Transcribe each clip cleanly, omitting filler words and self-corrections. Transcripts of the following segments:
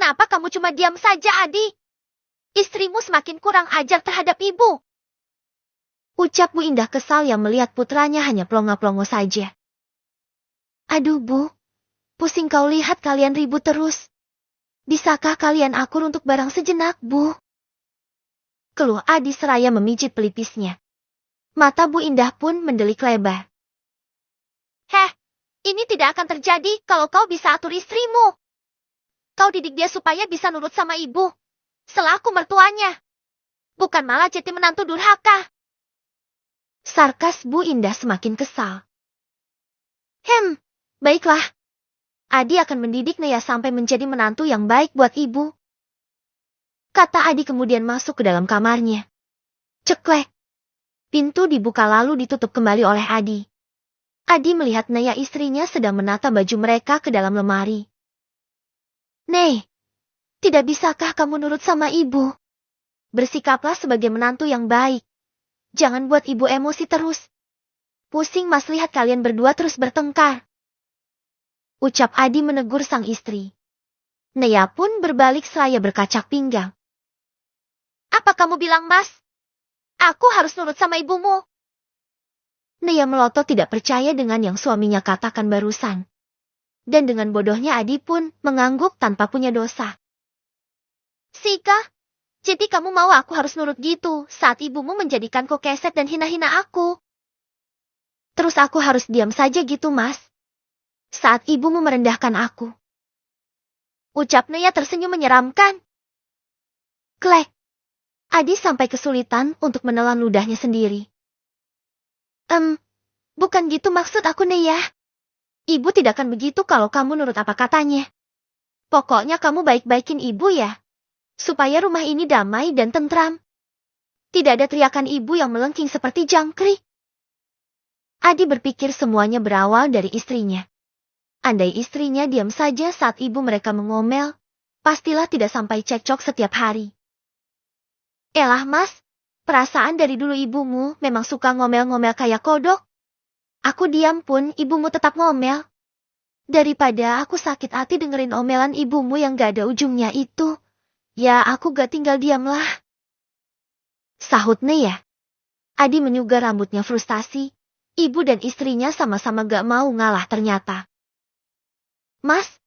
Kenapa kamu cuma diam saja, Adi? Istrimu semakin kurang ajar terhadap ibu. Ucap Bu Indah kesal yang melihat putranya hanya plongo-plongo saja. Aduh Bu, pusing kau lihat kalian ribut terus. Bisakah kalian akur untuk barang sejenak, Bu? Keluh Adi seraya memijit pelipisnya. Mata Bu Indah pun mendelik lebar. Heh, ini tidak akan terjadi kalau kau bisa atur istrimu. Kau didik dia supaya bisa nurut sama ibu, selaku mertuanya. Bukan malah jadi menantu durhaka. Sarkas Bu Indah semakin kesal. Baiklah. Adi akan mendidik Naya sampai menjadi menantu yang baik buat ibu. Kata Adi kemudian masuk ke dalam kamarnya. Ceklek. Pintu dibuka lalu ditutup kembali oleh Adi. Adi melihat Naya istrinya sedang menata baju mereka ke dalam lemari. Nei, tidak bisakah kamu nurut sama ibu? Bersikaplah sebagai menantu yang baik. Jangan buat ibu emosi terus. Pusing Mas lihat kalian berdua terus bertengkar. Ucap Adi menegur sang istri. Naya pun berbalik seraya berkacak pinggang. Apa kamu bilang, Mas? Aku harus nurut sama ibumu. Naya melotot tidak percaya dengan yang suaminya katakan barusan. Dan dengan bodohnya Adi pun mengangguk tanpa punya dosa. Sika, jadi kamu mau aku harus nurut gitu saat ibumu menjadikanku keset dan hina-hina aku? Terus aku harus diam saja gitu, Mas? Saat ibumu merendahkan aku. Ucap Naya tersenyum menyeramkan. Klek. Adi sampai kesulitan untuk menelan ludahnya sendiri. Bukan gitu maksud aku, Naya. Ibu tidak akan begitu kalau kamu nurut apa katanya. Pokoknya kamu baik-baikin ibu ya. Supaya rumah ini damai dan tentram. Tidak ada teriakan ibu yang melengking seperti jangkrik. Adi berpikir semuanya berawal dari istrinya. Andai istrinya diam saja saat ibu mereka mengomel, pastilah tidak sampai cekcok setiap hari. Elah Mas, perasaan dari dulu ibumu memang suka ngomel-ngomel kayak kodok. Aku diam pun ibumu tetap ngomel. Daripada aku sakit hati dengerin omelan ibumu yang gak ada ujungnya itu, ya aku gak tinggal diamlah. Sahut Naya. Adi menyugar rambutnya frustasi. Ibu dan istrinya sama-sama gak mau ngalah ternyata. Mas,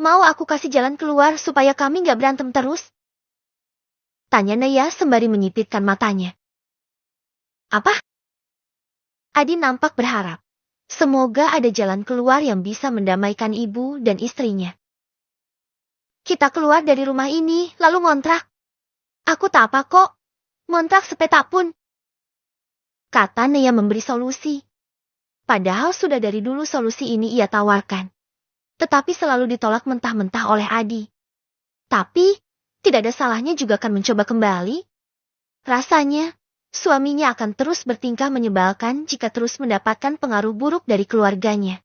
mau aku kasih jalan keluar supaya kami gak berantem terus? Tanya Naya sembari menyipitkan matanya. Apa? Adi nampak berharap. Semoga ada jalan keluar yang bisa mendamaikan ibu dan istrinya. Kita keluar dari rumah ini lalu ngontrak. Aku tak apa kok. Ngontrak sepetak pun. Kata Naya memberi solusi. Padahal sudah dari dulu solusi ini ia tawarkan. Tetapi selalu ditolak mentah-mentah oleh Adi. Tapi, tidak ada salahnya juga akan mencoba kembali. Rasanya, suaminya akan terus bertingkah menyebalkan jika terus mendapatkan pengaruh buruk dari keluarganya.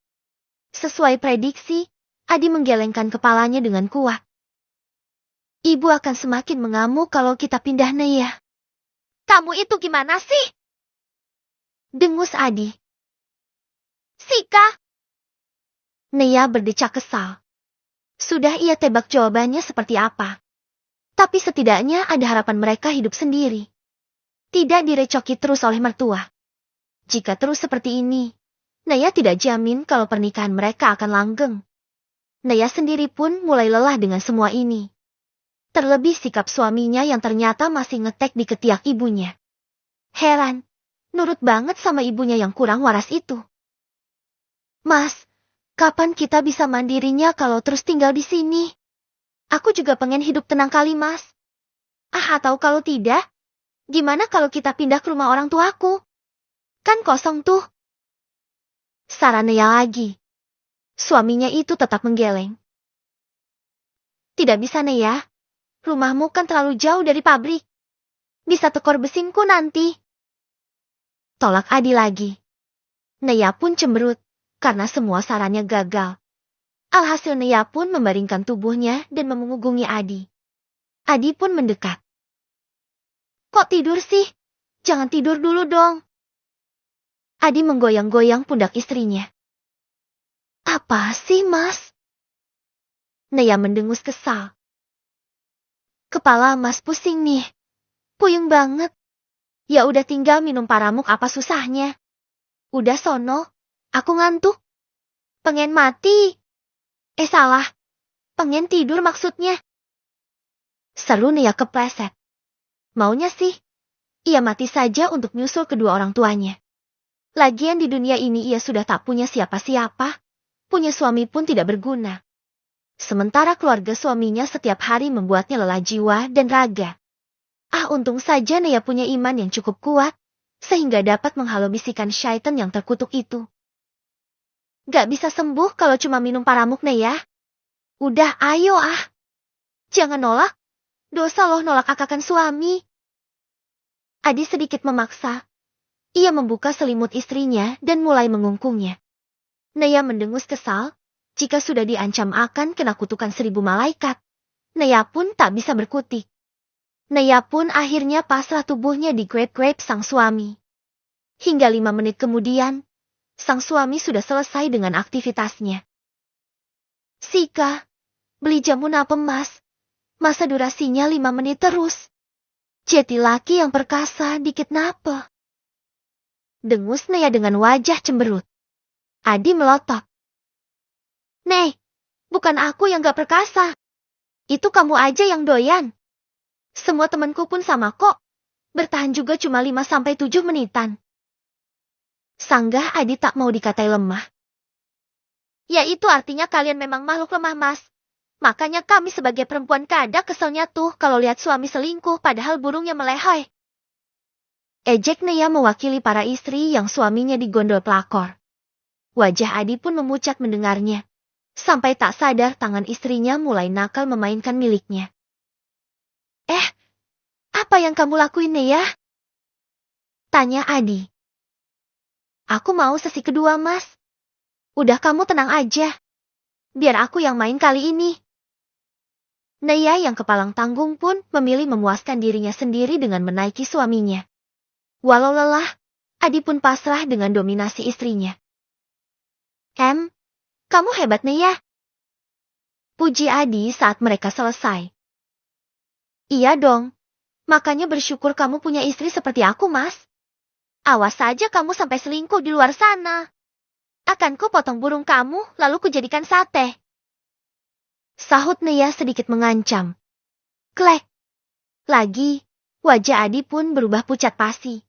Sesuai prediksi, Adi menggelengkan kepalanya dengan kuat. Ibu akan semakin mengamuk kalau kita pindah Naya. Kamu itu gimana sih? Dengus Adi. Sika. Naya berdecak kesal. Sudah ia tebak jawabannya seperti apa. Tapi setidaknya ada harapan mereka hidup sendiri. Tidak direcoki terus oleh mertua. Jika terus seperti ini, Naya tidak jamin kalau pernikahan mereka akan langgeng. Naya sendiri pun mulai lelah dengan semua ini. Terlebih sikap suaminya yang ternyata masih ngetek di ketiak ibunya. Heran, nurut banget sama ibunya yang kurang waras itu. Mas, kapan kita bisa mandirinya kalau terus tinggal di sini? Aku juga pengen hidup tenang kali, Mas. Atau kalau tidak, gimana kalau kita pindah ke rumah orang tuaku? Kan kosong tuh. Saran Naya lagi. Suaminya itu tetap menggeleng. Tidak bisa Naya. Rumahmu kan terlalu jauh dari pabrik. Bisa tekor besinku nanti. Tolak Adi lagi. Naya pun cemberut, karena semua sarannya gagal. Alhasil Naya pun membaringkan tubuhnya dan memengugungi Adi. Adi pun mendekat. Kok tidur sih? Jangan tidur dulu dong. Adi menggoyang-goyang pundak istrinya. Apa sih, Mas? Naya mendengus kesal. Kepala Mas pusing nih. Puyeng banget. Ya udah tinggal minum paramuk apa susahnya. Udah sono, aku ngantuk. Pengen mati. Salah. Pengen tidur maksudnya. Seru Nea kepleset. Maunya sih, ia mati saja untuk nyusul kedua orang tuanya. Lagian di dunia ini ia sudah tak punya siapa-siapa. Punya suami pun tidak berguna. Sementara keluarga suaminya setiap hari membuatnya lelah jiwa dan raga. Untung saja Nea punya iman yang cukup kuat, sehingga dapat menghalau bisikan syaitan yang terkutuk itu. Gak bisa sembuh kalau cuma minum paramuk Nea. Udah ayo Jangan nolak. Dosa loh nolak akakan suami. Adi sedikit memaksa. Ia membuka selimut istrinya dan mulai mengungkungnya. Nea mendengus kesal. Jika sudah diancam akan kena kutukan 1000 malaikat, Nea pun tak bisa berkutik. Nea pun akhirnya pasrah tubuhnya di grab-grab sang suami. Hingga 5 menit kemudian, sang suami sudah selesai dengan aktivitasnya. Sika, beli jamu napem mas. Masa durasinya 5 menit terus. Jadi laki yang perkasa dikit napa. Dengus Nea dengan wajah cemberut. Adi melotot. Nih, bukan aku yang gak perkasa. Itu kamu aja yang doyan. Semua temanku pun sama kok. Bertahan juga cuma 5-7 menitan. Sanggah Adi tak mau dikatai lemah. Ya itu artinya kalian memang makhluk lemah mas. Makanya kami sebagai perempuan kada keselnya tuh kalau lihat suami selingkuh padahal burungnya melehoi. Ejek Nea mewakili para istri yang suaminya digondol pelakor. Wajah Adi pun memucat mendengarnya. Sampai tak sadar tangan istrinya mulai nakal memainkan miliknya. Apa yang kamu lakuin Nea? Tanya Adi. Aku mau sesi kedua mas. Udah kamu tenang aja. Biar aku yang main kali ini. Nea yang kepalang tanggung pun memilih memuaskan dirinya sendiri dengan menaiki suaminya. Walau lelah, Adi pun pasrah dengan dominasi istrinya. Kamu hebat Nea. Puji Adi saat mereka selesai. Iya dong. Makanya bersyukur kamu punya istri seperti aku mas. Awas saja kamu sampai selingkuh di luar sana. Akan ku potong burung kamu lalu ku jadikan sate. Sahut Nea sedikit mengancam. Klek. Lagi, wajah Adi pun berubah pucat pasi.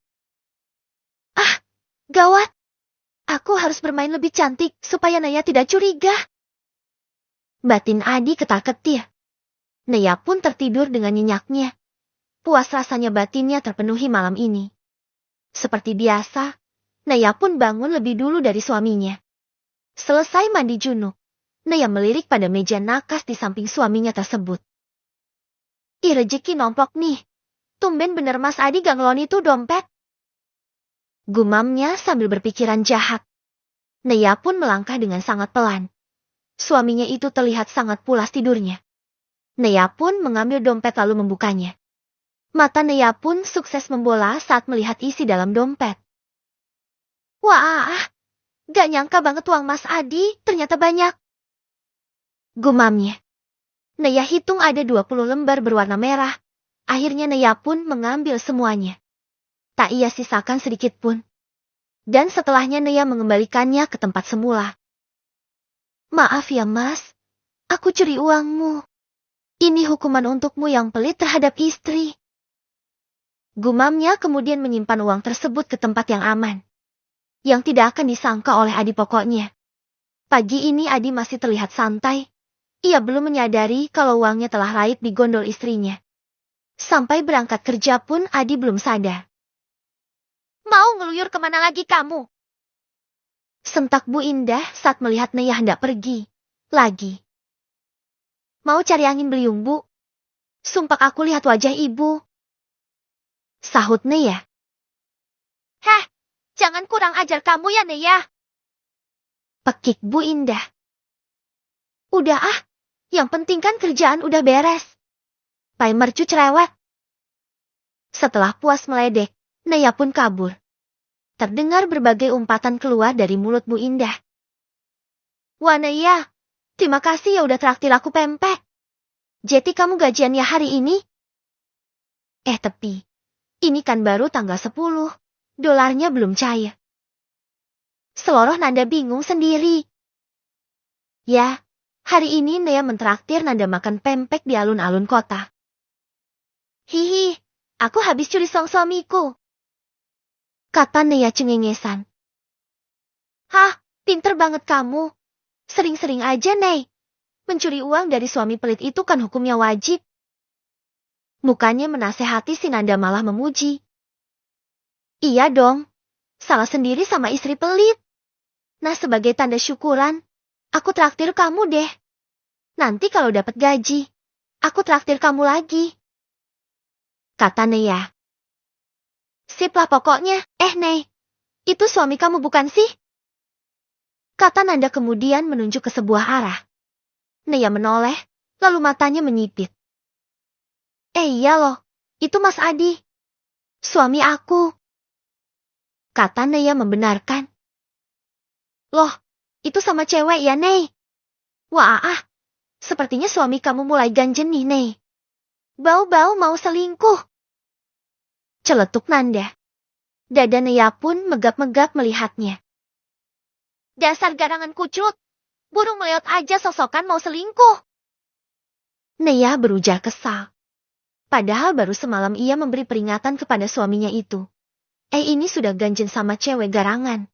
Gawat. Aku harus bermain lebih cantik supaya Nea tidak curiga. Batin Adi ketar-ketir. Nea pun tertidur dengan nyenyaknya. Puas rasanya batinnya terpenuhi malam ini. Seperti biasa, Nea pun bangun lebih dulu dari suaminya. Selesai mandi junub, Nea melirik pada meja nakas di samping suaminya tersebut. Rejeki nomplok nih. Tumben bener Mas Adi gak ngeloni tuh dompet. Gumamnya sambil berpikiran jahat. Nea pun melangkah dengan sangat pelan. Suaminya itu terlihat sangat pulas tidurnya. Nea pun mengambil dompet lalu membukanya. Mata Nea pun sukses membola saat melihat isi dalam dompet. Wah, gak nyangka banget uang Mas Adi, ternyata banyak. Gumamnya. Nea hitung ada 20 lembar berwarna merah. Akhirnya Nea pun mengambil semuanya. Tak ia sisakan sedikit pun. Dan setelahnya Nea mengembalikannya ke tempat semula. Maaf ya mas, aku curi uangmu. Ini hukuman untukmu yang pelit terhadap istri. Gumamnya kemudian menyimpan uang tersebut ke tempat yang aman. Yang tidak akan disangka oleh Adi pokoknya. Pagi ini Adi masih terlihat santai. Ia belum menyadari kalau uangnya telah raib di gondol istrinya. Sampai berangkat kerja pun Adi belum sadar. Mau ngeluyur kemana lagi kamu? Sentak Bu Indah saat melihat Nea hendak pergi. Lagi. Mau cari angin beliung Bu? Sumpah aku lihat wajah ibu. Sahut Nea. Jangan kurang ajar kamu ya Nea. Pekik Bu Indah. Udah yang penting kan kerjaan udah beres. Pai mercu cerewet. Setelah puas meledek, Nea pun kabur. Terdengar berbagai umpatan keluar dari mulut Bu Indah. Wah Nea, terima kasih ya udah traktir aku pempek. Jadi kamu gajiannya hari ini, Tepi. Ini kan baru tanggal 10. Dolarnya belum cair. Seloroh Nanda bingung sendiri. Ya, hari ini Nea mentraktir Nanda makan pempek di alun-alun kota. Hihi, aku habis curi song suamiku, kata Nea cengengesan. Hah, pinter banget kamu. Sering-sering aja, Nei. Mencuri uang dari suami pelit itu kan hukumnya wajib. Mukanya menasehati si Nanda malah memuji. Iya dong, salah sendiri sama istri pelit. Nah, sebagai tanda syukuran, aku traktir kamu deh. Nanti kalau dapat gaji, aku traktir kamu lagi, kata Nea. Sip lah pokoknya. Nei, itu suami kamu bukan sih? Kata Nanda kemudian menunjuk ke sebuah arah. Nea menoleh, lalu matanya menyipit. Iya loh, itu Mas Adi. Suami aku, kata Nea membenarkan. Loh, itu sama cewek ya, Nei? Wah, sepertinya suami kamu mulai ganjen nih, Nei. Bau-bau mau selingkuh, celetuk Nanda. Dada Nea pun megap-megap melihatnya. Dasar garangan kucut, burung meleot aja sosokan mau selingkuh. Nea berujar kesal. Padahal baru semalam ia memberi peringatan kepada suaminya itu. Ini sudah ganjen sama cewek garangan.